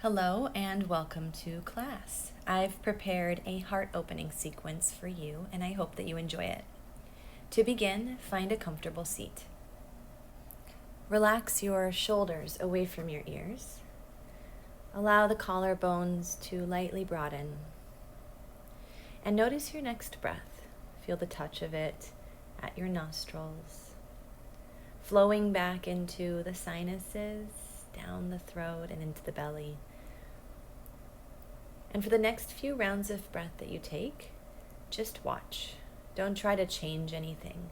Hello and welcome to class. I've prepared a heart-opening sequence for you and I hope that you enjoy it. To begin, find a comfortable seat. Relax your shoulders away from your ears. Allow the collarbones to lightly broaden. And notice your next breath. Feel the touch of it at your nostrils, flowing back into the sinuses, down the throat and into the belly. And for the next few rounds of breath that you take, just watch. Don't try to change anything.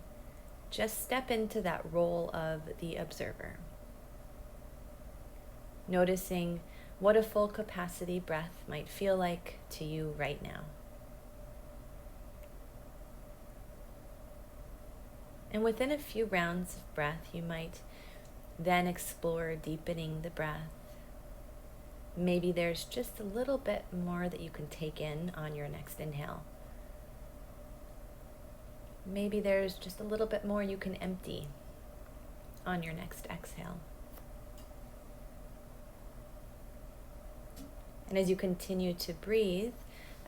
Just step into that role of the observer. Noticing what a full capacity breath might feel like to you right now. And within a few rounds of breath, you might then explore deepening the breath. Maybe there's just a little bit more that you can take in on your next inhale. Maybe there's just a little bit more you can empty on your next exhale. And as you continue to breathe,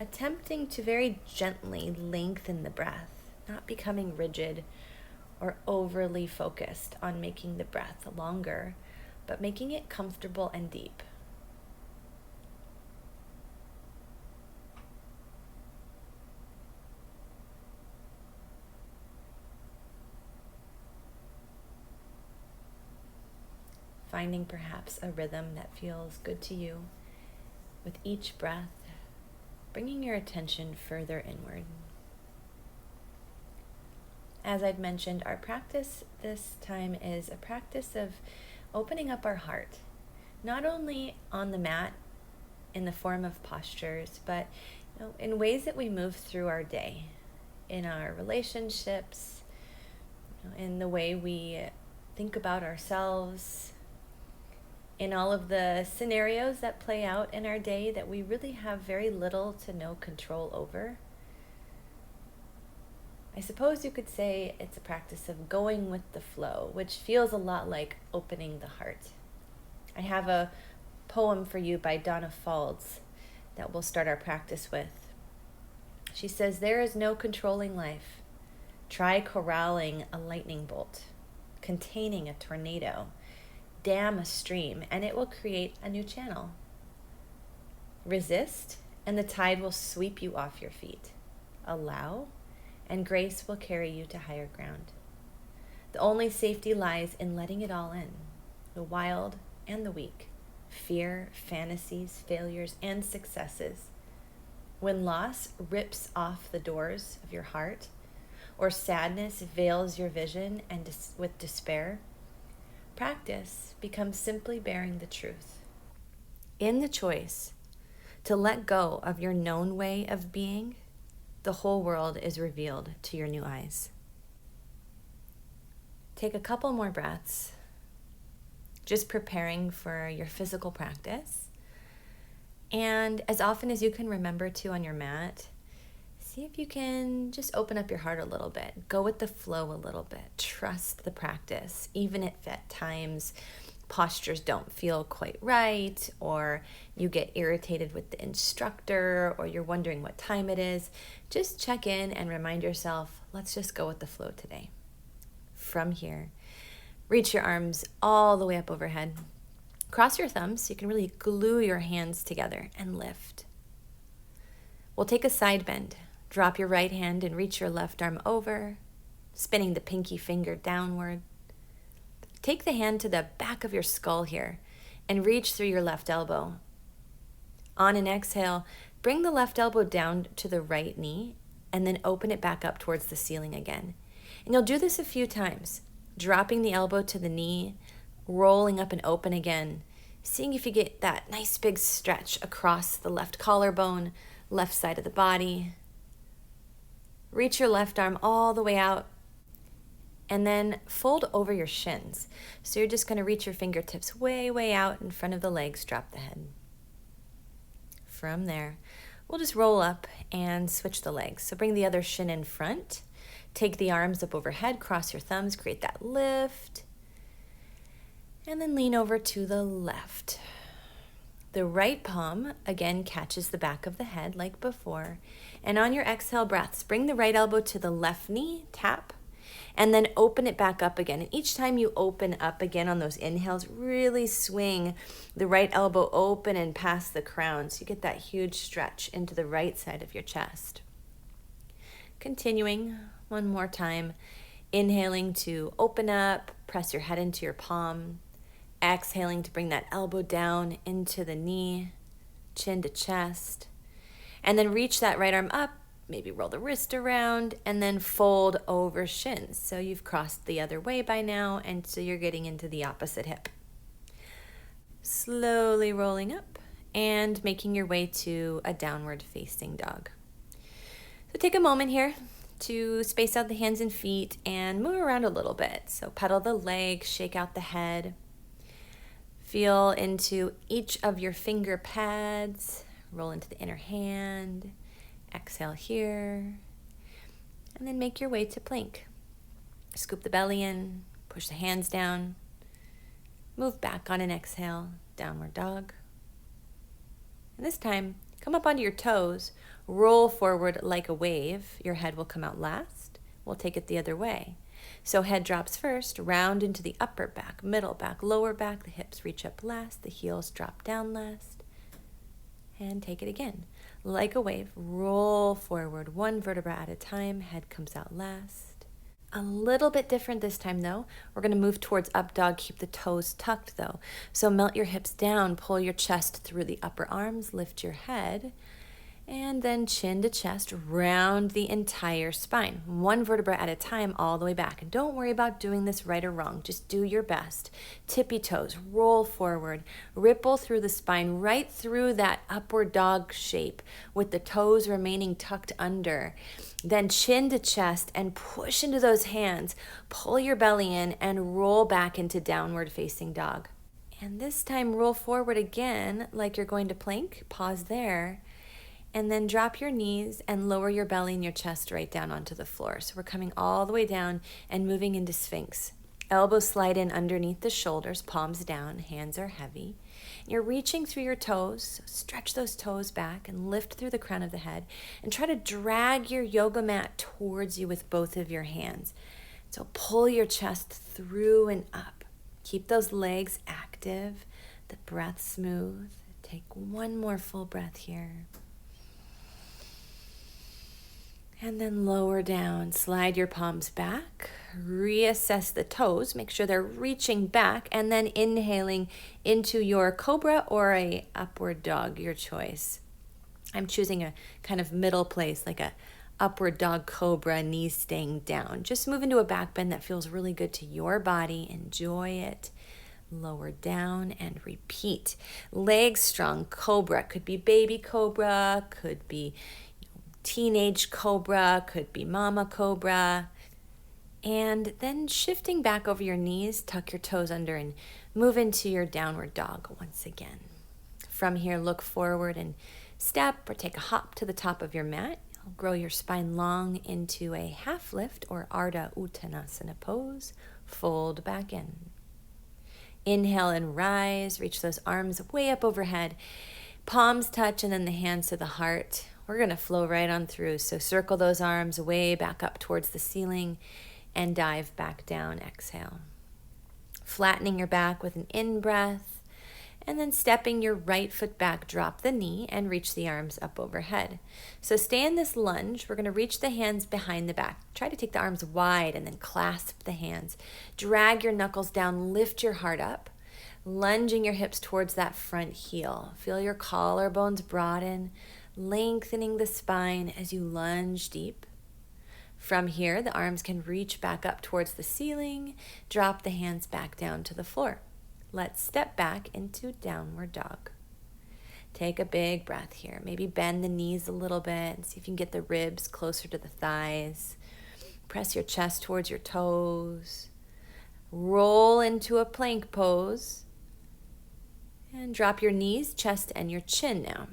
attempting to very gently lengthen the breath, not becoming rigid or overly focused on making the breath longer, but making it comfortable and deep. Finding perhaps a rhythm that feels good to you with each breath, bringing your attention further inward. As I'd mentioned, our practice this time is a practice of opening up our heart, not only on the mat in the form of postures, but in ways that we move through our day, in our relationships, in the way we think about ourselves, in all of the scenarios that play out in our day that we really have very little to no control over. I suppose you could say it's a practice of going with the flow, which feels a lot like opening the heart. I have a poem for you by Donna Falls that we'll start our practice with. She says, "There is no controlling life. Try corralling a lightning bolt, containing a tornado, dam a stream, and it will create a new channel. Resist, and the tide will sweep you off your feet. Allow, and grace will carry you to higher ground. The only safety lies in letting it all in, the wild and the weak, fear, fantasies, failures, and successes. When loss rips off the doors of your heart, or sadness veils your vision and with despair, practice becomes simply bearing the truth. In the choice to let go of your known way of being, the whole world is revealed to your new eyes." Take a couple more breaths, just preparing for your physical practice. And as often as you can remember to on your mat, see if you can just open up your heart a little bit. Go with the flow a little bit. Trust the practice, even if at times postures don't feel quite right, or you get irritated with the instructor, or you're wondering what time it is. Just check in and remind yourself, let's just go with the flow today. From here, reach your arms all the way up overhead. Cross your thumbs so you can really glue your hands together and lift. We'll take a side bend. Drop your right hand and reach your left arm over, spinning the pinky finger downward. Take the hand to the back of your skull here and reach through your left elbow. On an exhale, bring the left elbow down to the right knee and then open it back up towards the ceiling again. And you'll do this a few times, dropping the elbow to the knee, rolling up and open again, seeing if you get that nice big stretch across the left collarbone, left side of the body. Reach your left arm all the way out and then fold over your shins. So you're just going to reach your fingertips way, way out in front of the legs, drop the head. From there, we'll just roll up and switch the legs. So bring the other shin in front, take the arms up overhead, cross your thumbs, create that lift, and then lean over to the left. The right palm, again, catches the back of the head like before. And on your exhale breaths, bring the right elbow to the left knee, tap, and then open it back up again. And each time you open up again on those inhales, really swing the right elbow open and past the crown. So you get that huge stretch into the right side of your chest. Continuing one more time, inhaling to open up, press your head into your palm. Exhaling to bring that elbow down into the knee, chin to chest. And then reach that right arm up, maybe roll the wrist around, and then fold over shins. So you've crossed the other way by now, and so you're getting into the opposite hip. Slowly rolling up and making your way to a downward facing dog. So take a moment here to space out the hands and feet and move around a little bit. So pedal the legs, shake out the head. Feel into each of your finger pads, roll into the inner hand, exhale here, and then make your way to plank. Scoop the belly in, push the hands down, move back on an exhale, downward dog. And this time, come up onto your toes, roll forward like a wave. Your head will come out last. We'll take it the other way. So head drops first, round into the upper back, middle back, lower back. The hips reach up last, the heels drop down last. And take it again. Like a wave, roll forward, one vertebra at a time. Head comes out last. A little bit different this time though. We're going to move towards up dog, keep the toes tucked though. So melt your hips down, pull your chest through the upper arms, lift your head. And then chin to chest, round the entire spine. One vertebra at a time, all the way back. And don't worry about doing this right or wrong. Just do your best. Tippy toes, roll forward, ripple through the spine, right through that upward dog shape with the toes remaining tucked under. Then chin to chest and push into those hands. Pull your belly in and roll back into downward facing dog. And this time roll forward again like you're going to plank. Pause there. And then drop your knees and lower your belly and your chest right down onto the floor. So we're coming all the way down and moving into Sphinx. Elbows slide in underneath the shoulders, palms down, hands are heavy. You're reaching through your toes, so stretch those toes back and lift through the crown of the head. And try to drag your yoga mat towards you with both of your hands. So pull your chest through and up. Keep those legs active, the breath smooth. Take one more full breath here. And then lower down, slide your palms back, reassess the toes, make sure they're reaching back, and then inhaling into your cobra or a upward dog, your choice. I'm choosing a kind of middle place, like a upward dog cobra, knees staying down. Just move into a back bend that feels really good to your body. Enjoy it. Lower down and repeat. Legs strong, cobra. Could be baby cobra, could be teenage cobra, could be mama cobra. And then shifting back over your knees, tuck your toes under and move into your downward dog once again. From here, look forward and step or take a hop to the top of your mat. You'll grow your spine long into a half lift or Ardha Uttanasana pose. Fold back in. Inhale and rise. Reach those arms way up overhead. Palms touch and then the hands to the heart. We're going to flow right on through. So circle those arms way back up towards the ceiling and dive back down. Exhale. Flattening your back with an in-breath and then stepping your right foot back, drop the knee and reach the arms up overhead. So stay in this lunge. We're going to reach the hands behind the back. Try to take the arms wide and then clasp the hands. Drag your knuckles down, lift your heart up. Lunging your hips towards that front heel. Feel your collarbones broaden. Lengthening the spine as you lunge deep. From here, the arms can reach back up towards the ceiling. Drop the hands back down to the floor. Let's step back into downward dog. Take a big breath here. Maybe bend the knees a little bit and see if you can get the ribs closer to the thighs. Press your chest towards your toes. Roll into a plank pose. And drop your knees, chest, and your chin now.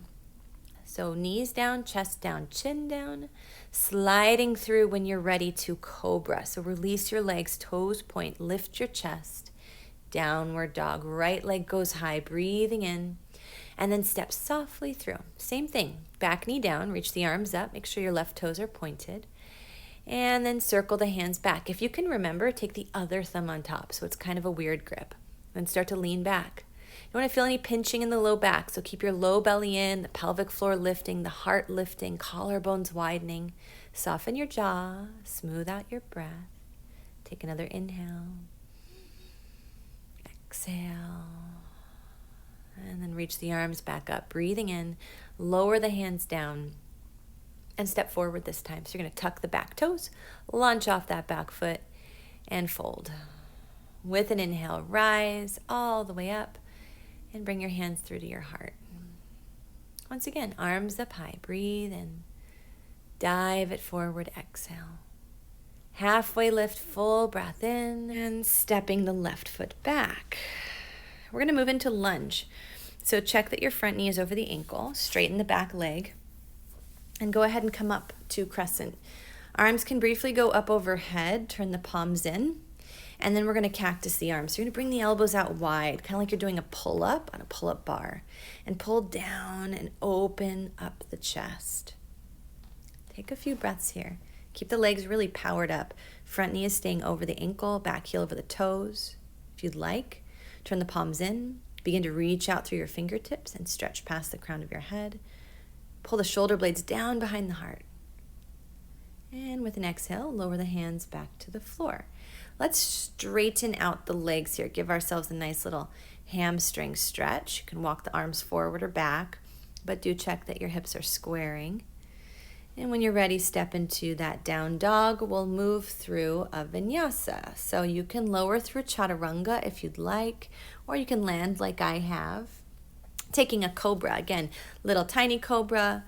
So knees down, chest down, chin down, sliding through when you're ready to cobra. So release your legs, toes point, lift your chest, downward dog. Right leg goes high, breathing in. and then step softly through. Same thing, back knee down, reach the arms up, make sure your left toes are pointed, and then circle the hands back. If you can remember, take the other thumb on top, so it's kind of a weird grip. Then start to lean back. You don't want to feel any pinching in the low back, so keep your low belly in, the pelvic floor lifting, the heart lifting, collarbones widening. Soften your jaw, smooth out your breath. Take another inhale. Exhale. And then reach the arms back up, breathing in, lower the hands down, and step forward this time. So you're going to tuck the back toes, launch off that back foot, and fold. With an inhale, rise all the way up, and bring your hands through to your heart. Once again, arms up high, breathe in, dive it forward, exhale. Halfway lift, full breath in, and stepping the left foot back. We're going to move into lunge. So check that your front knee is over the ankle, straighten the back leg, and go ahead and come up to crescent. Arms can briefly go up overhead, turn the palms in, and then we're going to cactus the arms. So you're going to bring the elbows out wide, kind of like you're doing a pull-up on a pull-up bar, and pull down and open up the chest. Take a few breaths here. Keep the legs really powered up. Front knee is staying over the ankle, back heel over the toes. If you'd like, turn the palms in. Begin to reach out through your fingertips and stretch past the crown of your head. Pull the shoulder blades down behind the heart. And with an exhale, lower the hands back to the floor. Let's straighten out the legs here. Give ourselves a nice little hamstring stretch. You can walk the arms forward or back, but do check that your hips are squaring. And when you're ready, step into that down dog. We'll move through a vinyasa. So you can lower through chaturanga if you'd like, or you can land like I have. Taking a cobra, again, little tiny cobra,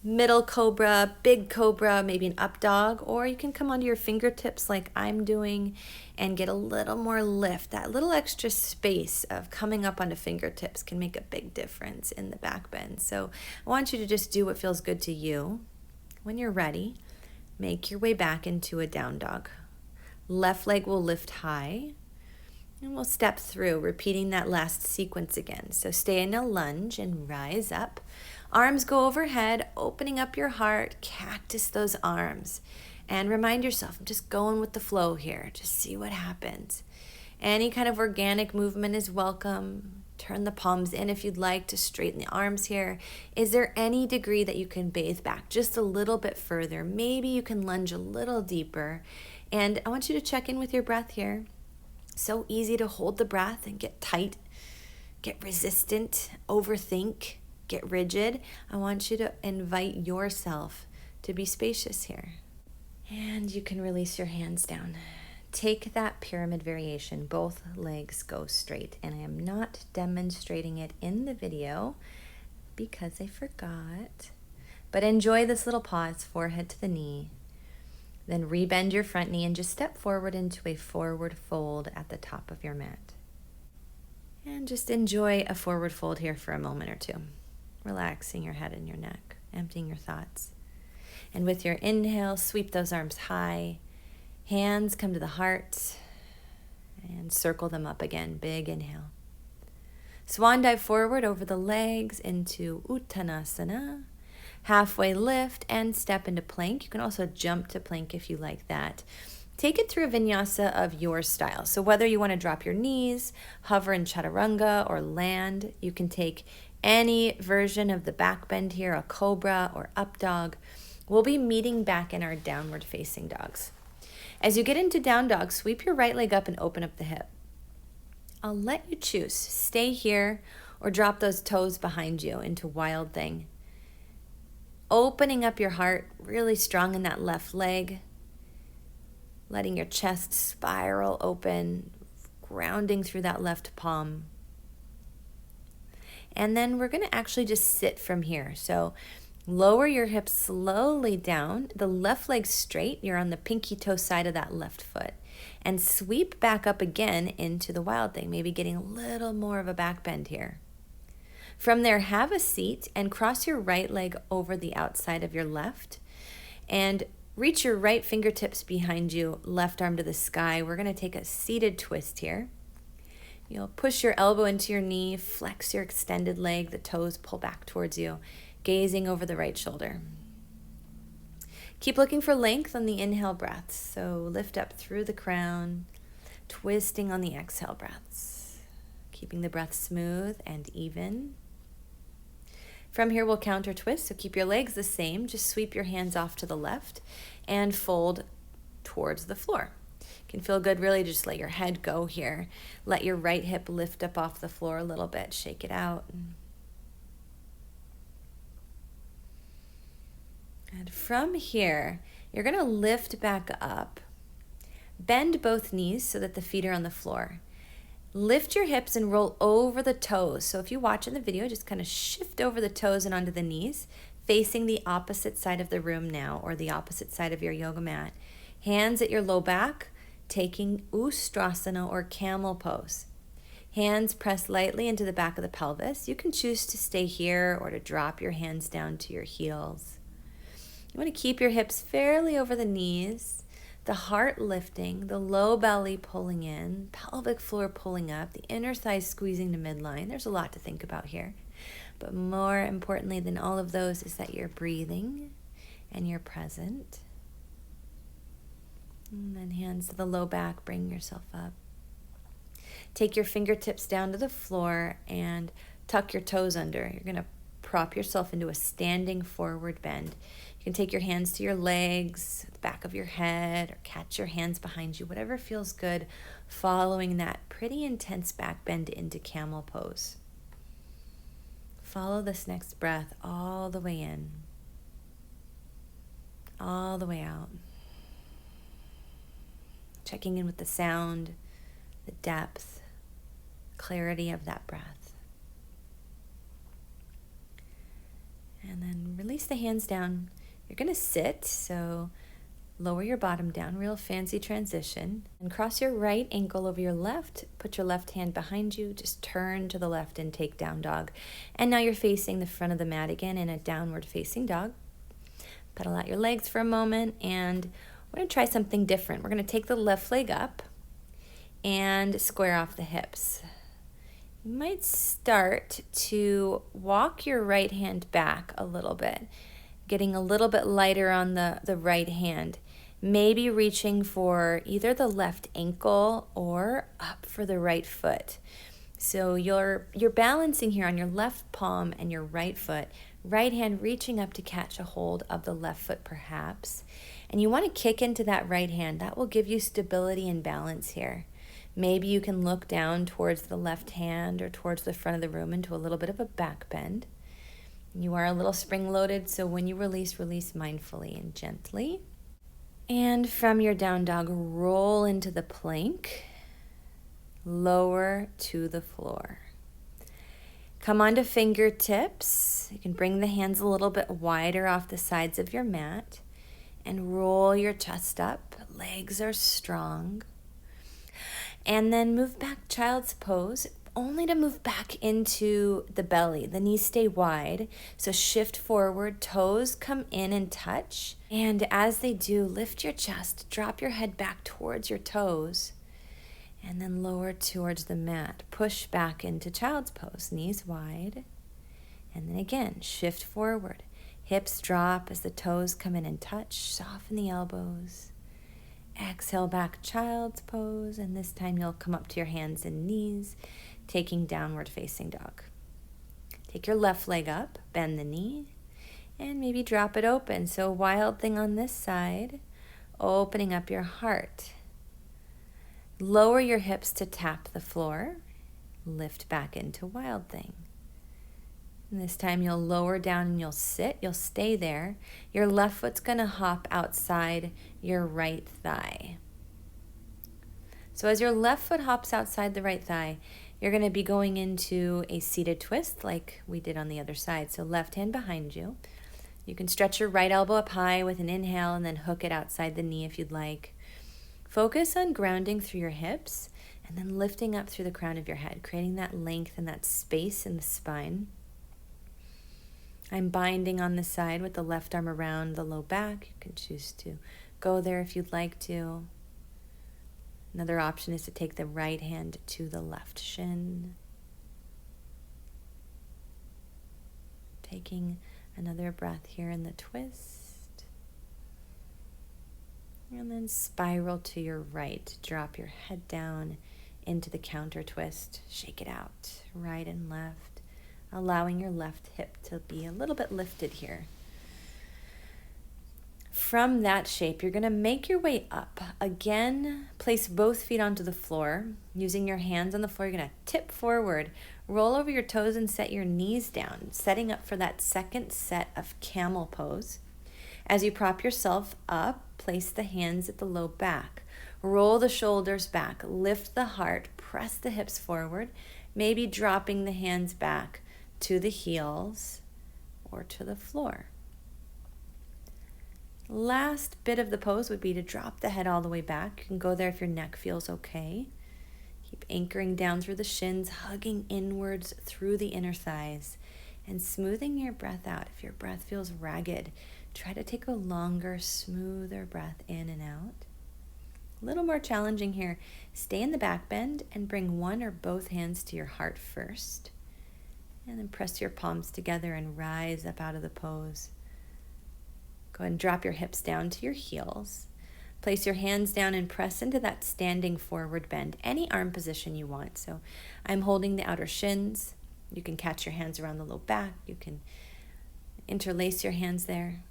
middle cobra, big cobra, maybe an up dog, or you can come onto your fingertips like I'm doing and get a little more lift. That little extra space of coming up onto fingertips can make a big difference in the back bend. So I want you to just do what feels good to you. When you're ready, make your way back into a down dog. Left leg will lift high, and we'll step through, repeating that last sequence again. So stay in a lunge and rise up. Arms go overhead, opening up your heart, cactus those arms. And remind yourself, I'm just going with the flow here. Just see what happens. Any kind of organic movement is welcome. Turn the palms in if you'd like to straighten the arms here. Is there any degree that you can bathe back just a little bit further? Maybe you can lunge a little deeper. And I want you to check in with your breath here. So easy to hold the breath and get tight, get resistant, overthink, get rigid. I want you to invite yourself to be spacious here. And you can release your hands down. Take that pyramid variation. Both legs go straight. And I am not demonstrating it in the video because I forgot. But enjoy this little pause, forehead to the knee. Then rebend your front knee and just step forward into a forward fold at the top of your mat. And just enjoy a forward fold here for a moment or two. Relaxing your head and your neck, emptying your thoughts. And with your inhale, sweep those arms high. Hands come to the heart and circle them up again. Big inhale. Swan dive forward over the legs into Uttanasana. Halfway lift and step into plank. You can also jump to plank if you like that. Take it through a vinyasa of your style. So whether you want to drop your knees, hover in chaturanga, or land, you can take any version of the back bend here, a cobra or up dog. We'll be meeting back in our downward facing dogs. As you get into down dog, sweep your right leg up and open up the hip. I'll let you choose. Stay here or drop those toes behind you into wild thing. Opening up your heart, really strong in that left leg. Letting your chest spiral open, grounding through that left palm. And then we're going to actually just sit from here. So lower your hips slowly down, the left leg straight, you're on the pinky toe side of that left foot, and sweep back up again into the wild thing, maybe getting a little more of a back bend here. From there, have a seat and cross your right leg over the outside of your left, and reach your right fingertips behind you, left arm to the sky. We're going to take a seated twist here. You'll push your elbow into your knee, flex your extended leg, the toes pull back towards you, gazing over the right shoulder. Keep looking for length on the inhale breaths. So lift up through the crown, twisting on the exhale breaths, keeping the breath smooth and even. From here, we'll counter twist. So keep your legs the same. Just sweep your hands off to the left and fold towards the floor. It can feel good, really, just let your head go here. Let your right hip lift up off the floor a little bit. Shake it out. And from here, you're going to lift back up. Bend both knees so that the feet are on the floor. Lift your hips and roll over the toes. So if you watch in the video, just kind of shift over the toes and onto the knees, facing the opposite side of the room now, or the opposite side of your yoga mat. Hands at your low back, taking Ustrasana or camel pose. Hands press lightly into the back of the pelvis. You can choose to stay here or to drop your hands down to your heels. You want to keep your hips fairly over the knees, the heart lifting, the low belly pulling in, pelvic floor pulling up, the inner thighs squeezing to midline. There's a lot to think about here. But more importantly than all of those is that you're breathing and you're present. And then hands to the low back, bring yourself up. Take your fingertips down to the floor and tuck your toes under. You're going to prop yourself into a standing forward bend. You can take your hands to your legs, the back of your head, or catch your hands behind you, whatever feels good, following that pretty intense back bend into camel pose. Follow this next breath all the way in, all the way out. Checking in with the sound, the depth, clarity of that breath. And then release the hands down. You're going to sit, so lower your bottom down, real fancy transition. And cross your right ankle over your left. Put your left hand behind you. Just turn to the left and take down dog. And now you're facing the front of the mat again in a downward facing dog. Pedal out your legs for a moment, and we're going to try something different. We're going to take the left leg up and square off the hips. You might start to walk your right hand back a little bit, getting a little bit lighter on the right hand, maybe reaching for either the left ankle or up for the right foot. So you're balancing here on your left palm and your right foot, right hand reaching up to catch a hold of the left foot perhaps. And you want to kick into that right hand. That will give you stability and balance here. Maybe you can look down towards the left hand or towards the front of the room into a little bit of a back bend. You are a little spring-loaded, so when you release, release mindfully and gently. And from your down dog, roll into the plank, lower to the floor. Come onto fingertips. You can bring the hands a little bit wider off the sides of your mat and roll your chest up. Legs are strong. And then move back child's pose, only to move back into the belly. The knees stay wide, so shift forward, toes come in and touch. And as they do, lift your chest, drop your head back towards your toes, and then lower towards the mat. Push back into child's pose, knees wide. And then again, shift forward. Hips drop as the toes come in and touch. Soften the elbows. Exhale back, child's pose, and this time you'll come up to your hands and knees, taking downward facing dog. Take your left leg up, bend the knee, and maybe drop it open. So wild thing on this side, opening up your heart. Lower your hips to tap the floor, lift back into wild thing. And this time you'll lower down and you'll sit, you'll stay there. Your left foot's gonna hop outside your right thigh. So as your left foot hops outside the right thigh, you're gonna be going into a seated twist like we did on the other side. So left hand behind you. You can stretch your right elbow up high with an inhale and then hook it outside the knee if you'd like. Focus on grounding through your hips and then lifting up through the crown of your head, creating that length and that space in the spine. I'm binding on the side with the left arm around the low back. You can choose to go there if you'd like to. Another option is to take the right hand to the left shin. Taking another breath here in the twist. And then spiral to your right. Drop your head down into the counter twist. Shake it out, right and left, allowing your left hip to be a little bit lifted here. From that shape, you're going to make your way up. Again, place both feet onto the floor. Using your hands on the floor, you're going to tip forward, roll over your toes and set your knees down, setting up for that second set of camel pose. As you prop yourself up, place the hands at the low back. Roll the shoulders back, lift the heart, press the hips forward, maybe dropping the hands back to the heels or to the floor. Last bit of the pose would be to drop the head all the way back. You can go there if your neck feels okay. Keep anchoring down through the shins, hugging inwards through the inner thighs, and smoothing your breath out. If your breath feels ragged, try to take a longer, smoother breath in and out. A little more challenging here. Stay in the back bend and bring one or both hands to your heart first. And then press your palms together and rise up out of the pose. Go ahead and drop your hips down to your heels. Place your hands down and press into that standing forward bend, any arm position you want. So I'm holding the outer shins. You can catch your hands around the low back. You can interlace your hands there.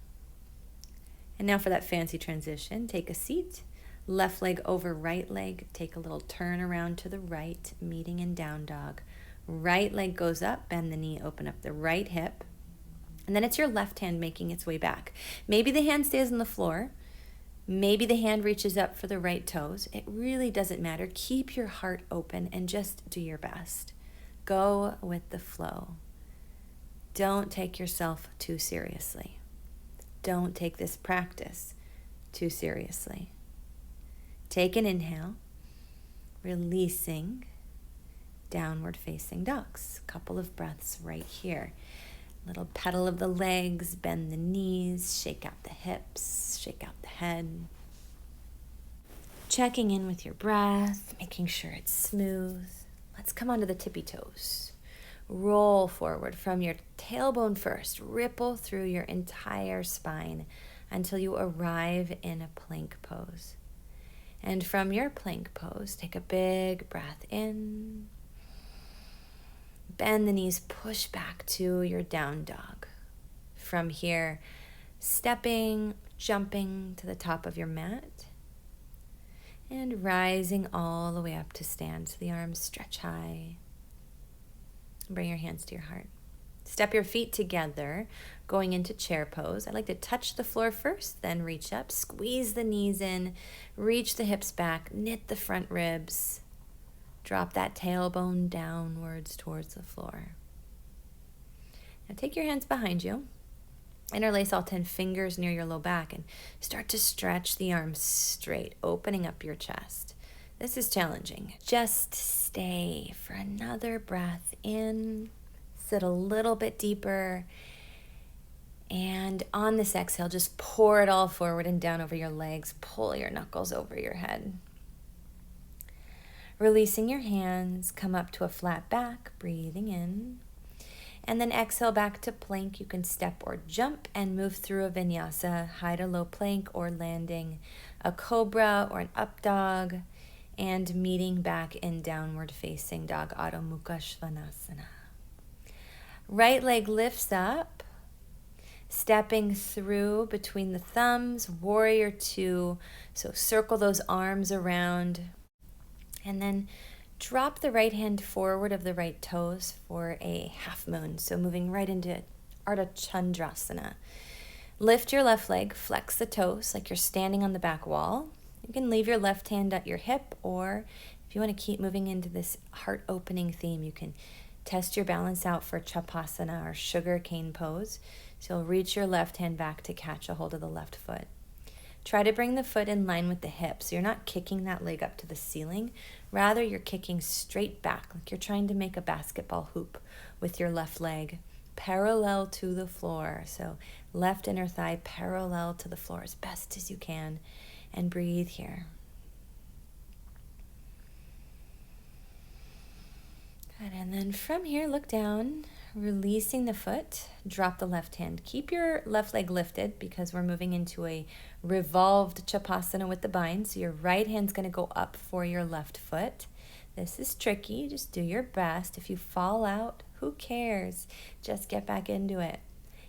And now for that fancy transition, take a seat. Left leg over right leg. Take a little turn around to the right, meeting in down dog. Right leg goes up, bend the knee, open up the right hip. And then it's your left hand making its way back. Maybe the hand stays on the floor. Maybe the hand reaches up for the right toes. It really doesn't matter. Keep your heart open and just do your best. Go with the flow. Don't take yourself too seriously. Don't take this practice too seriously. Take an inhale, releasing downward facing dogs. Couple of breaths right here. Little pedal of the legs, bend the knees, shake out the hips, shake out the head. Checking in with your breath, making sure it's smooth. Let's come onto the tippy toes. Roll forward from your tailbone first. Ripple through your entire spine until you arrive in a plank pose. And from your plank pose, take a big breath in. Bend the knees, push back to your down dog. From here, stepping, jumping to the top of your mat, and rising all the way up to stand. So the arms stretch high. Bring your hands to your heart. Step your feet together, going into chair pose. I like to touch the floor first, then reach up, squeeze the knees in, reach the hips back, knit the front ribs. Drop that tailbone downwards towards the floor. Now take your hands behind you. Interlace all 10 fingers near your low back and start to stretch the arms straight, opening up your chest. This is challenging. Just stay for another breath in. Sit a little bit deeper. And on this exhale, just pour it all forward and down over your legs. Pull your knuckles over your head. Releasing your hands, come up to a flat back, breathing in. And then exhale back to plank. You can step or jump and move through a vinyasa, high to low plank or landing, a cobra or an up dog, and meeting back in downward facing dog, Adho Mukha Svanasana. Right leg lifts up, stepping through between the thumbs, warrior two. So circle those arms around. And then drop the right hand forward of the right toes for a half moon. So moving right into Ardha Chandrasana. Lift your left leg, flex the toes like you're standing on the back wall. You can leave your left hand at your hip, or if you want to keep moving into this heart opening theme, you can test your balance out for Chapasana or sugar cane pose. So you'll reach your left hand back to catch a hold of the left foot. Try to bring the foot in line with the hip, so you're not kicking that leg up to the ceiling. Rather, you're kicking straight back, like you're trying to make a basketball hoop with your left leg, parallel to the floor. So left inner thigh parallel to the floor as best as you can, and breathe here. Good, and then from here, look down, releasing the foot, drop the left hand. Keep your left leg lifted because we're moving into a revolved Chapasana with the bind. So your right hand's going to go up for your left foot. This is tricky. Just do your best. If you fall out, who cares? Just get back into it.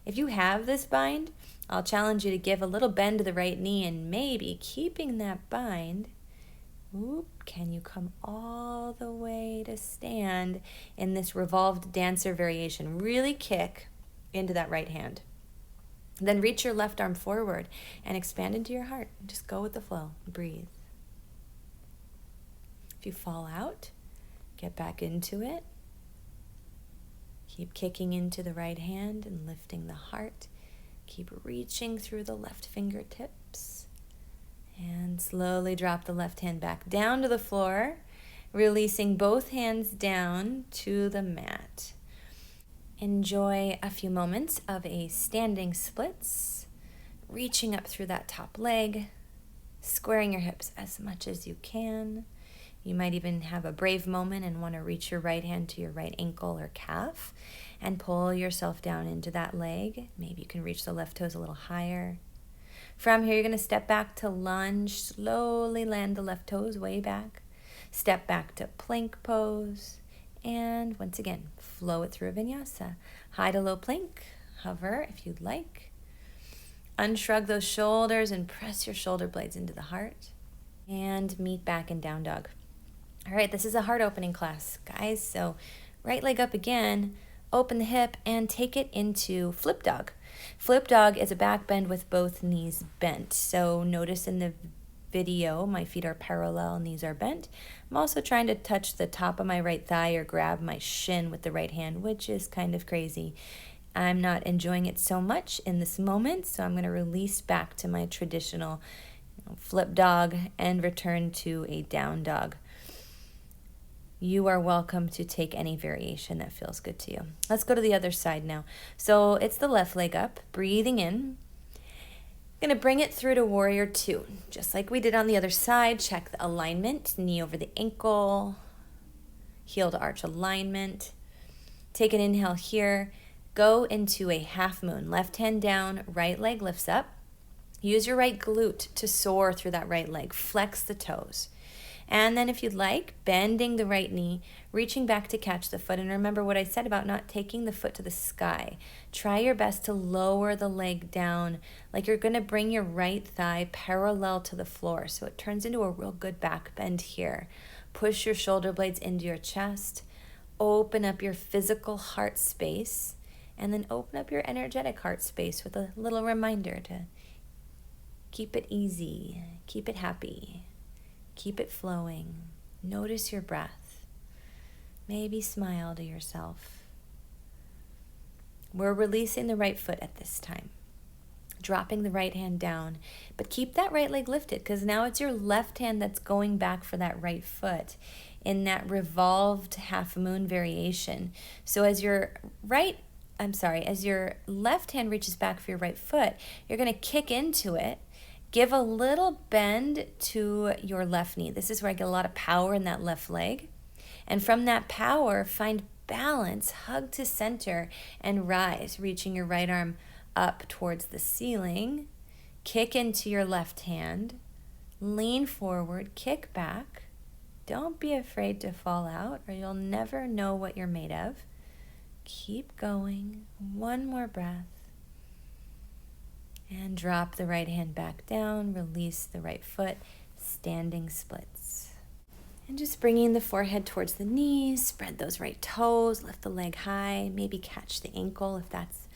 If you have this bind, I'll challenge you to give a little bend to the right knee and maybe keeping that bind. Can you come all the way to stand in this revolved dancer variation? Really kick into that right hand. Then reach your left arm forward and expand into your heart. Just go with the flow. Breathe. If you fall out, get back into it. Keep kicking into the right hand and lifting the heart. Keep reaching through the left fingertips. And slowly drop the left hand back down to the floor, releasing both hands down to the mat. Enjoy a few moments of a standing splits, reaching up through that top leg, squaring your hips as much as you can. You might even have a brave moment and want to reach your right hand to your right ankle or calf and pull yourself down into that leg. Maybe you can reach the left toes a little higher. From here, you're going to step back to lunge. Slowly land the left toes way back. Step back to plank pose. And once again, flow it through a vinyasa. High to low plank. Hover if you'd like. Unshrug those shoulders and press your shoulder blades into the heart. And meet back in down dog. All right, this is a heart opening class, guys. So right leg up again. Open the hip and take it into flip dog. Flip dog is a back bend with both knees bent. So notice in the video, my feet are parallel, knees are bent. I'm also trying to touch the top of my right thigh or grab my shin with the right hand, which is kind of crazy. I'm not enjoying it so much in this moment, so I'm going to release back to my traditional flip dog and return to a down dog. You are welcome to take any variation that feels good to you. Let's go to the other side now. So it's the left leg up, breathing in. Going to bring it through to warrior two. Just like we did on the other side, check the alignment, knee over the ankle, heel to arch alignment. Take an inhale here. Go into a half moon. Left hand down, right leg lifts up. Use your right glute to soar through that right leg. Flex the toes. And then if you'd like, bending the right knee, reaching back to catch the foot. And remember what I said about not taking the foot to the sky. Try your best to lower the leg down like you're going to bring your right thigh parallel to the floor. So it turns into a real good back bend here. Push your shoulder blades into your chest. Open up your physical heart space. And then open up your energetic heart space with a little reminder to keep it easy, keep it happy. Keep it flowing. Notice your breath. Maybe smile to yourself. We're releasing the right foot at this time. Dropping the right hand down. But keep that right leg lifted because now it's your left hand that's going back for that right foot in that revolved half moon variation. So as your left hand reaches back for your right foot, you're going to kick into it. Give a little bend to your left knee. This is where I get a lot of power in that left leg. And from that power, find balance, hug to center, and rise, reaching your right arm up towards the ceiling. Kick into your left hand. Lean forward, kick back. Don't be afraid to fall out or you'll never know what you're made of. Keep going. One more breath. And drop the right hand back down, release the right foot, standing splits. And just bringing the forehead towards the knees, spread those right toes, lift the leg high, maybe catch the ankle if that's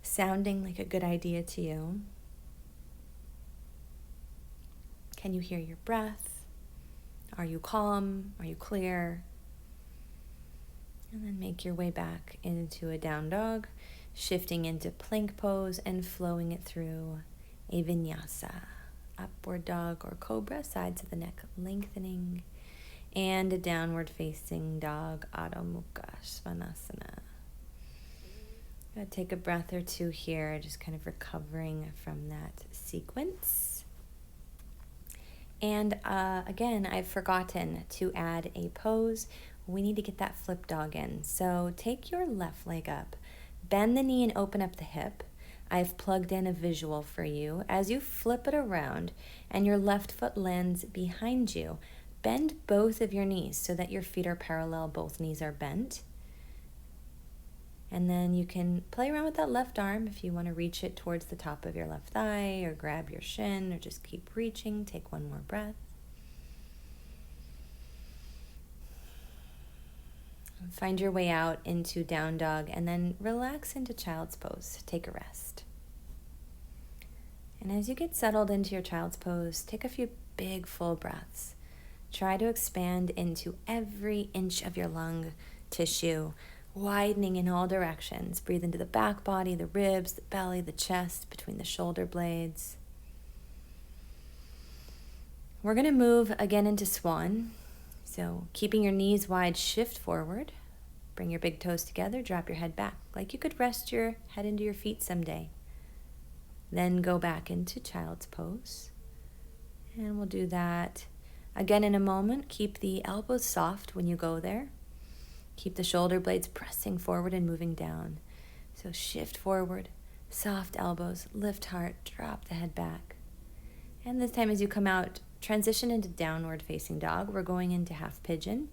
sounding like a good idea to you. Can you hear your breath? Are you calm? Are you clear? And then make your way back into a down dog. Shifting into plank pose and flowing it through a vinyasa. Upward dog or cobra, sides of the neck lengthening. And a downward facing dog, Adho Mukha Svanasana. Gonna take a breath or two here, just kind of recovering from that sequence. And again, I've forgotten to add a pose we need to get that flip dog in. So take your left leg up, bend the knee and open up the hip. I've plugged in a visual for you. As you flip it around and your left foot lands behind you, bend both of your knees so that your feet are parallel, both knees are bent. And then you can play around with that left arm if you want to reach it towards the top of your left thigh or grab your shin or just keep reaching. Take one more breath. Find your way out into down dog and then relax into child's pose. Take a rest. And as you get settled into your child's pose, take a few big full breaths. Try to expand into every inch of your lung tissue, widening in all directions. Breathe into the back body, the ribs, the belly, the chest, between the shoulder blades. We're going to move again into swan. So keeping your knees wide, shift forward. Bring your big toes together, drop your head back, like you could rest your head into your feet someday. Then go back into child's pose. And we'll do that again in a moment. Keep the elbows soft when you go there. Keep the shoulder blades pressing forward and moving down. So shift forward, soft elbows, lift heart, drop the head back. And this time as you come out, transition into downward facing dog. We're going into half pigeon.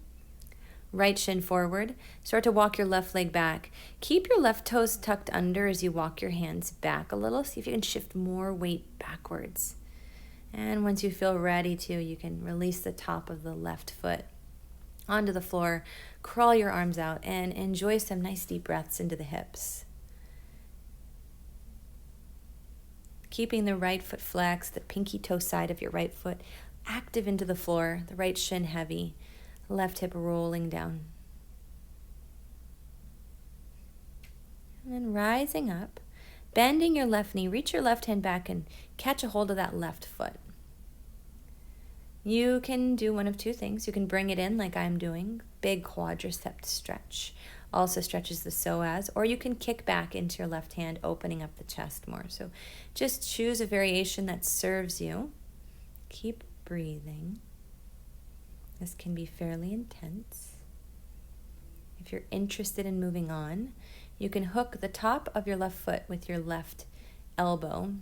Right shin forward. Start to walk your left leg back. Keep your left toes tucked under as you walk your hands back a little. See if you can shift more weight backwards. And once you feel ready to, you can release the top of the left foot onto the floor. Crawl your arms out and enjoy some nice deep breaths into the hips. Keeping the right foot flexed, the pinky toe side of your right foot active into the floor, the right shin heavy, left hip rolling down. And then rising up, bending your left knee, reach your left hand back and catch a hold of that left foot. You can do one of two things. You can bring it in like I'm doing, big quadricep stretch. Also stretches the psoas, or you can kick back into your left hand, opening up the chest more. So just choose a variation that serves you. Keep breathing. This can be fairly intense. If you're interested in moving on, you can hook the top of your left foot with your left elbow,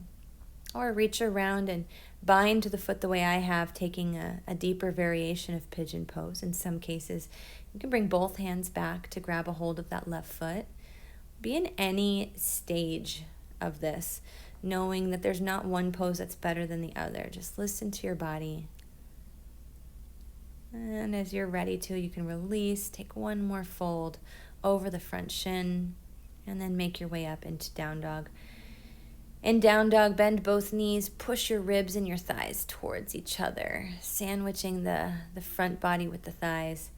or reach around and bind to the foot the way I have, taking a deeper variation of pigeon pose. In some cases, you can bring both hands back to grab a hold of that left foot. Be in any stage of this, knowing that there's not one pose that's better than the other. Just listen to your body. And as you're ready to, you can release, take one more fold over the front shin, and then make your way up into down dog. In down dog, bend both knees, push your ribs and your thighs towards each other, sandwiching the front body with the thighs.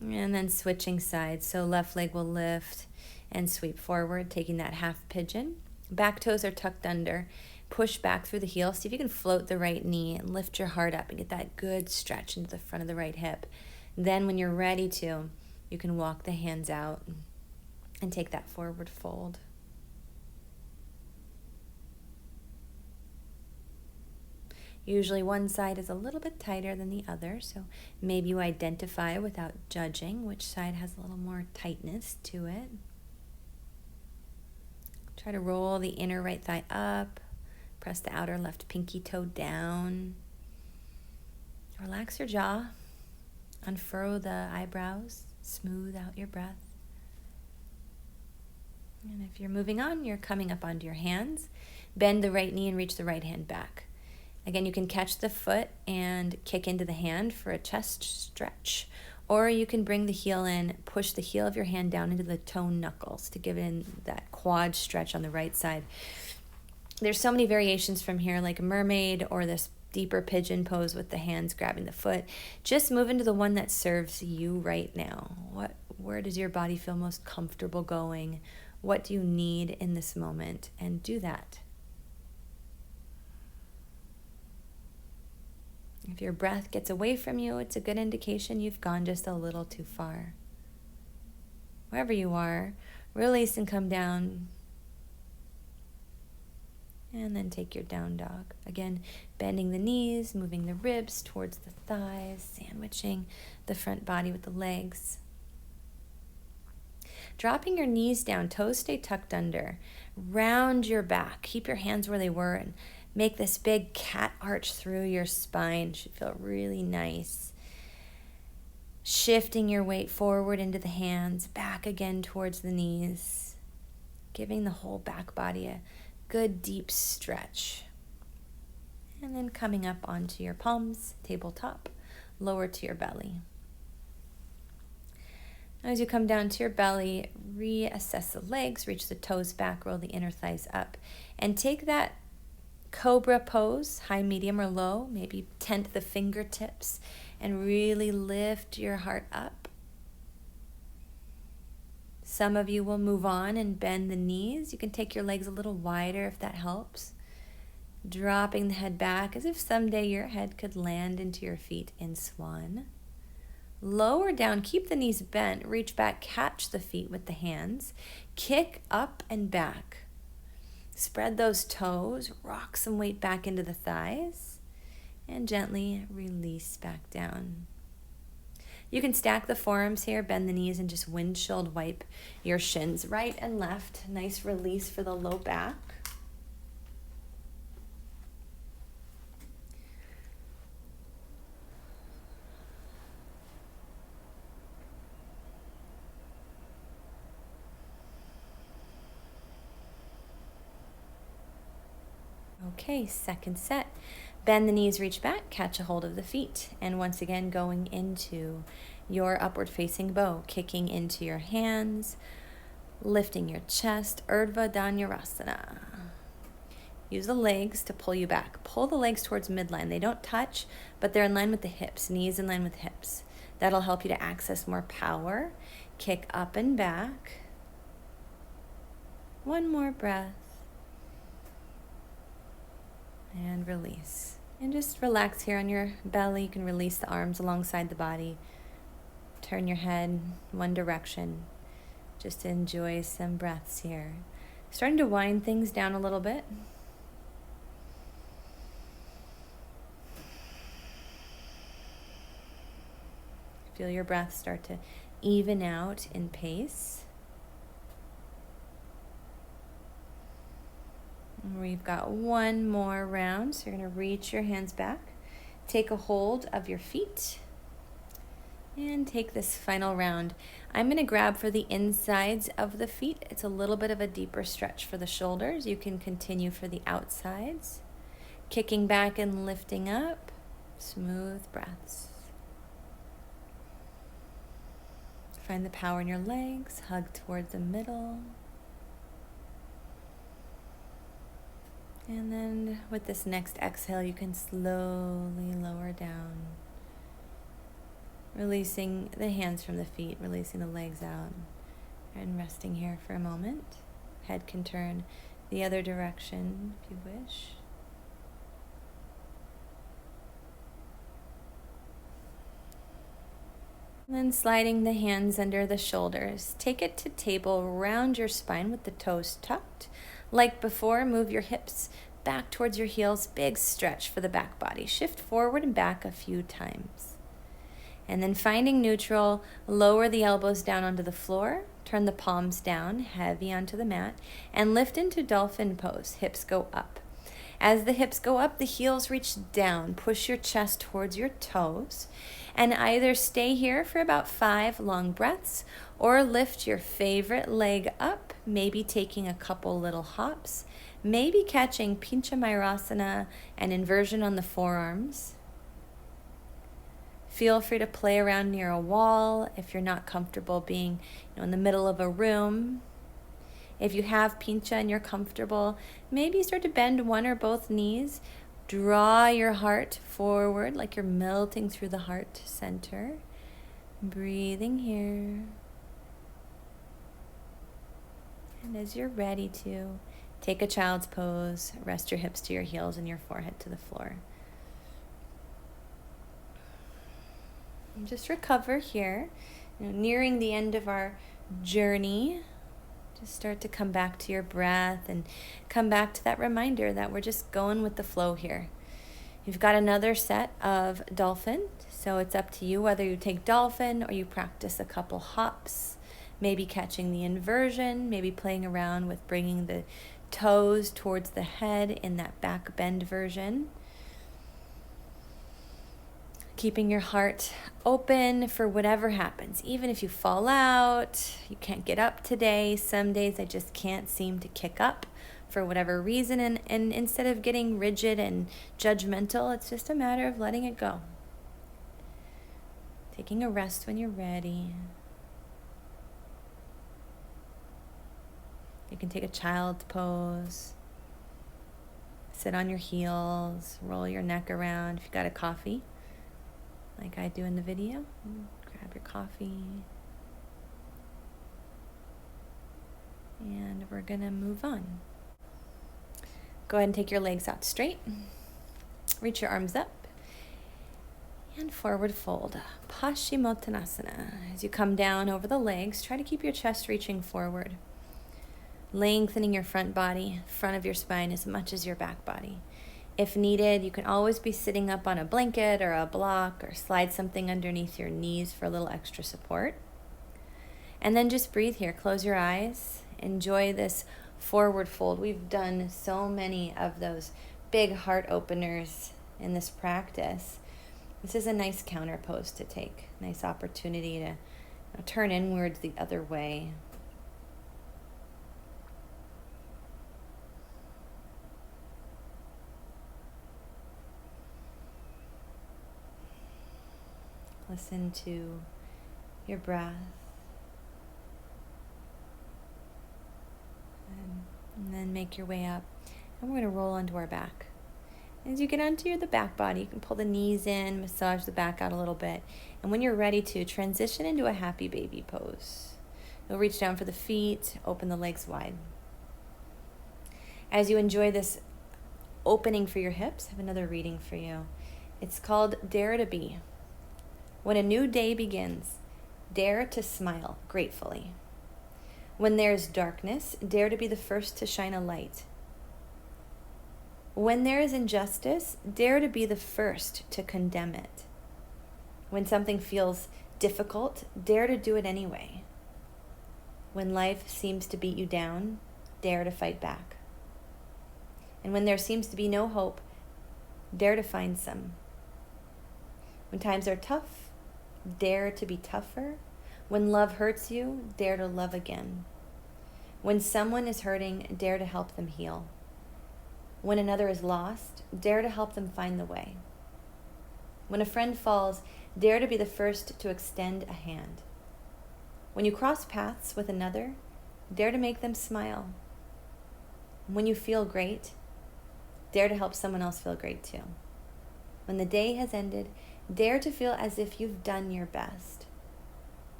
And then switching sides. So left leg will lift and sweep forward, taking that half pigeon. Back toes are tucked under. Push back through the heel. See if you can float the right knee and lift your heart up and get that good stretch into the front of the right hip. Then when you're ready to, you can walk the hands out and take that forward fold. Usually one side is a little bit tighter than the other, so maybe you identify without judging which side has a little more tightness to it. Try to roll the inner right thigh up. Press the outer left pinky toe down. Relax your jaw. Unfurrow the eyebrows. Smooth out your breath. And if you're moving on, you're coming up onto your hands. Bend the right knee and reach the right hand back. Again, you can catch the foot and kick into the hand for a chest stretch. Or you can bring the heel in, push the heel of your hand down into the toe knuckles to give it that quad stretch on the right side. There's so many variations from here, like a mermaid or this deeper pigeon pose with the hands grabbing the foot. Just move into the one that serves you right now. Where does your body feel most comfortable going? What do you need in this moment? And do that. If your breath gets away from you, it's a good indication you've gone just a little too far. Wherever you are, release and come down. And then take your down dog. Again, bending the knees, moving the ribs towards the thighs, sandwiching the front body with the legs. Dropping your knees down, toes stay tucked under. Round your back. Keep your hands where they were and make this big cat arch through your spine. Should feel really nice. Shifting your weight forward into the hands, back again towards the knees. Giving the whole back body a good deep stretch. And then coming up onto your palms, tabletop, lower to your belly. As you come down to your belly, reassess the legs, reach the toes back, roll the inner thighs up, and take that cobra pose, high, medium, or low. Maybe tent the fingertips and really lift your heart up. Some of you will move on and bend the knees. You can take your legs a little wider if that helps. Dropping the head back as if someday your head could land into your feet in swan. Lower down, keep the knees bent, reach back, catch the feet with the hands, kick up and back. Spread those toes, rock some weight back into the thighs, and gently release back down. You can stack the forearms here, bend the knees, and just windshield wipe your shins right and left. Nice release for the low back. Okay, second set. Bend the knees, reach back, catch a hold of the feet. And once again, going into your upward facing bow, kicking into your hands, lifting your chest, Urdhva Dhanurasana. Use the legs to pull you back. Pull the legs towards midline. They don't touch, but they're in line with the hips, knees in line with hips. That'll help you to access more power. Kick up and back. One more breath. And release. And just relax here on your belly. You can release the arms alongside the body. Turn your head one direction. Just enjoy some breaths here. Starting to wind things down a little bit. Feel your breath start to even out in pace. We've got one more round, so you're going to reach your hands back, take a hold of your feet, and take this final round. I'm going to grab for the insides of the feet. It's a little bit of a deeper stretch for the shoulders. You can continue for the outsides. Kicking back and lifting up, smooth breaths. Find the power in your legs, hug towards the middle. And then with this next exhale, you can slowly lower down, releasing the hands from the feet, releasing the legs out, and resting here for a moment. Head can turn the other direction if you wish. And then sliding the hands under the shoulders. Take it to table, round your spine with the toes tucked. Like before, move your hips back towards your heels, big stretch for the back body. Shift forward and back a few times. And then finding neutral, lower the elbows down onto the floor, turn the palms down, heavy onto the mat, and lift into dolphin pose. Hips go up. As the hips go up, the heels reach down. Push your chest towards your toes, and either stay here for about 5 long breaths or lift your favorite leg up, maybe taking a couple little hops, maybe catching Pincha Mayurasana and inversion on the forearms. Feel free to play around near a wall if you're not comfortable being in the middle of a room. If you have Pincha and you're comfortable, maybe start to bend one or both knees. Draw your heart forward like you're melting through the heart center. Breathing here. And as you're ready to, take a child's pose. Rest your hips to your heels and your forehead to the floor. And just recover here. Nearing the end of our journey. Just start to come back to your breath and come back to that reminder that we're just going with the flow here. You've got another set of dolphin, so it's up to you whether you take dolphin or you practice a couple hops, maybe catching the inversion, maybe playing around with bringing the toes towards the head in that back bend version. Keeping your heart open for whatever happens. Even if you fall out, you can't get up today. Some days I just can't seem to kick up for whatever reason. And instead of getting rigid and judgmental, it's just a matter of letting it go. Taking a rest when you're ready. You can take a child's pose. Sit on your heels. Roll your neck around. If you've got a coffee, like I do in the video, grab your coffee. And we're gonna move on. Go ahead and take your legs out straight. Reach your arms up. And forward fold. Paschimottanasana. As you come down over the legs, try to keep your chest reaching forward. Lengthening your front body, front of your spine as much as your back body. If needed, you can always be sitting up on a blanket or a block or slide something underneath your knees for a little extra support. And then just breathe here. Close your eyes. Enjoy this forward fold. We've done so many of those big heart openers in this practice. This is a nice counter pose to take. Nice opportunity to turn inwards the other way. Listen to your breath. And then make your way up. And we're going to roll onto our back. As you get onto the back body, you can pull the knees in, massage the back out a little bit. And when you're ready to, transition into a happy baby pose. You'll reach down for the feet, open the legs wide. As you enjoy this opening for your hips, I have another reading for you. It's called Dare to Be. When a new day begins, dare to smile gratefully. When there's darkness, dare to be the first to shine a light. When there is injustice, dare to be the first to condemn it. When something feels difficult, dare to do it anyway. When life seems to beat you down, dare to fight back. And when there seems to be no hope, dare to find some. When times are tough, dare to be tougher. When love hurts you, dare to love again. When someone is hurting, dare to help them heal. When another is lost, dare to help them find the way. When a friend falls, dare to be the first to extend a hand. When you cross paths with another, dare to make them smile. When you feel great, dare to help someone else feel great too. When the day has ended, dare to feel as if you've done your best.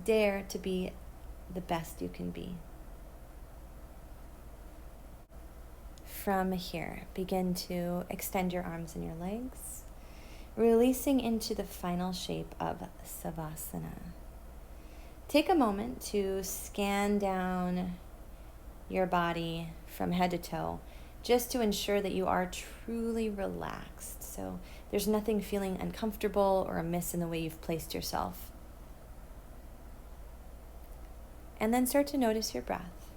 Dare to be the best you can be. From here, begin to extend your arms and your legs, releasing into the final shape of Savasana. Take a moment to scan down your body from head to toe, just to ensure that you are truly relaxed. So there's nothing feeling uncomfortable or amiss in the way you've placed yourself. And then start to notice your breath.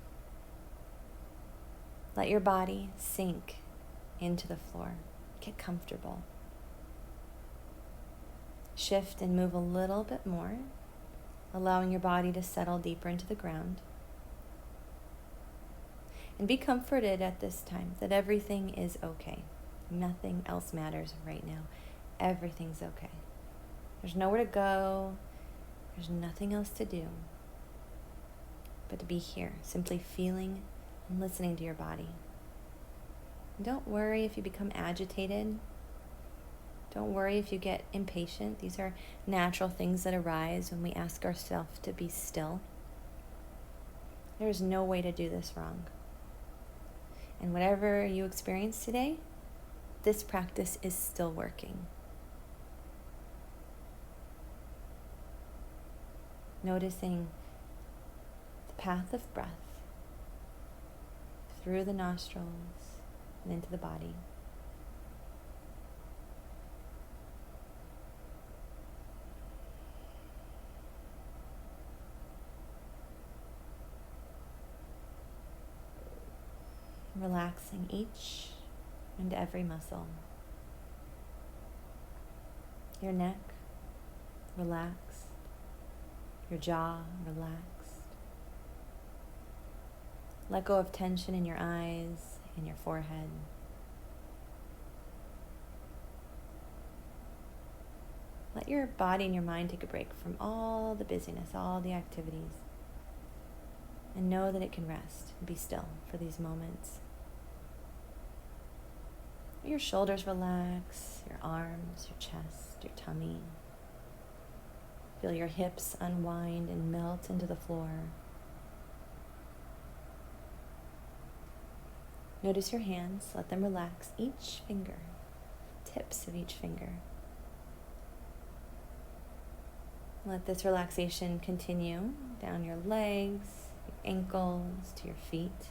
Let your body sink into the floor. Get comfortable. Shift and move a little bit more, allowing your body to settle deeper into the ground. And be comforted at this time that everything is okay. Nothing else matters right now. Everything's okay. There's nowhere to go. There's nothing else to do but to be here, simply feeling and listening to your body. And don't worry if you become agitated. Don't worry if you get impatient. These are natural things that arise when we ask ourselves to be still. There is no way to do this wrong. And whatever you experience today, this practice is still working. Noticing the path of breath through the nostrils and into the body. Relaxing each and every muscle. Your neck, relaxed. Your jaw, relaxed. Let go of tension in your eyes and your forehead. Let your body and your mind take a break from all the busyness, all the activities, and know that it can rest and be still for these moments. Let your shoulders relax, your arms, your chest, your tummy. Feel your hips unwind and melt into the floor. Notice your hands, let them relax, each finger, tips of each finger. Let this relaxation continue down your legs, your ankles, to your feet,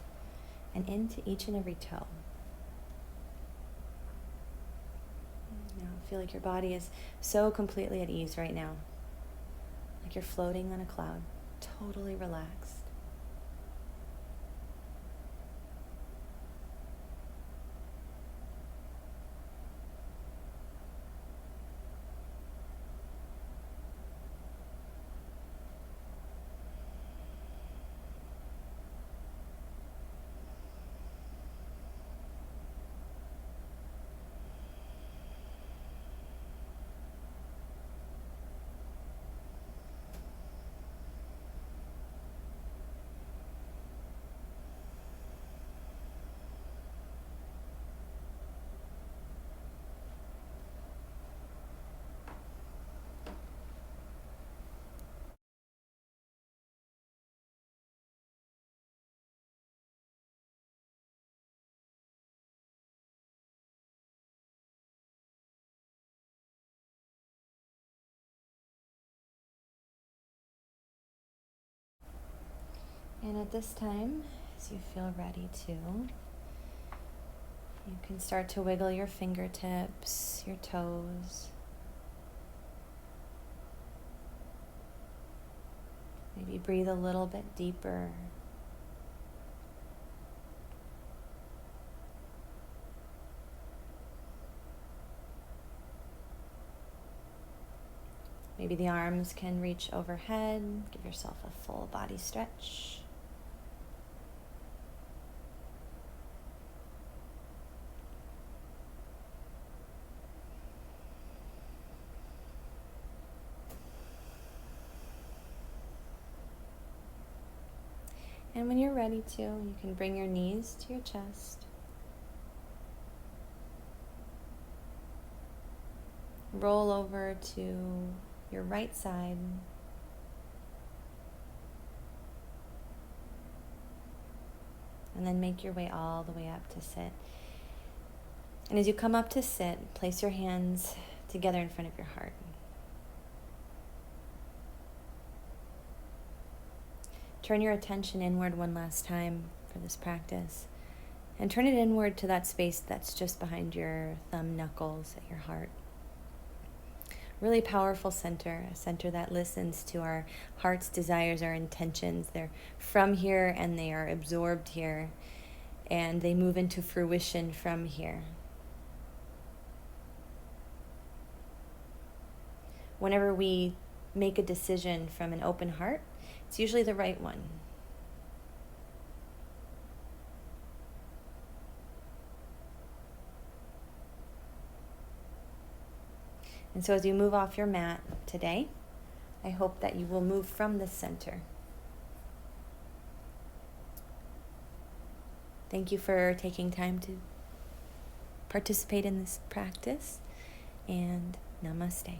and into each and every toe. Now feel like your body is so completely at ease right now, like you're floating on a cloud, totally relaxed. And at this time, as you feel ready to, you can start to wiggle your fingertips, your toes. Maybe breathe a little bit deeper. Maybe the arms can reach overhead. Give yourself a full body stretch. And when you're ready to, you can bring your knees to your chest. Roll over to your right side. And then make your way all the way up to sit. And as you come up to sit, place your hands together in front of your heart. Turn your attention inward one last time for this practice. And turn it inward to that space that's just behind your thumb knuckles at your heart. Really powerful center, a center that listens to our heart's desires, our intentions. They're from here and they are absorbed here. And they move into fruition from here. Whenever we make a decision from an open heart, it's usually the right one. And so as you move off your mat today, I hope that you will move from the center. Thank you for taking time to participate in this practice, and namaste.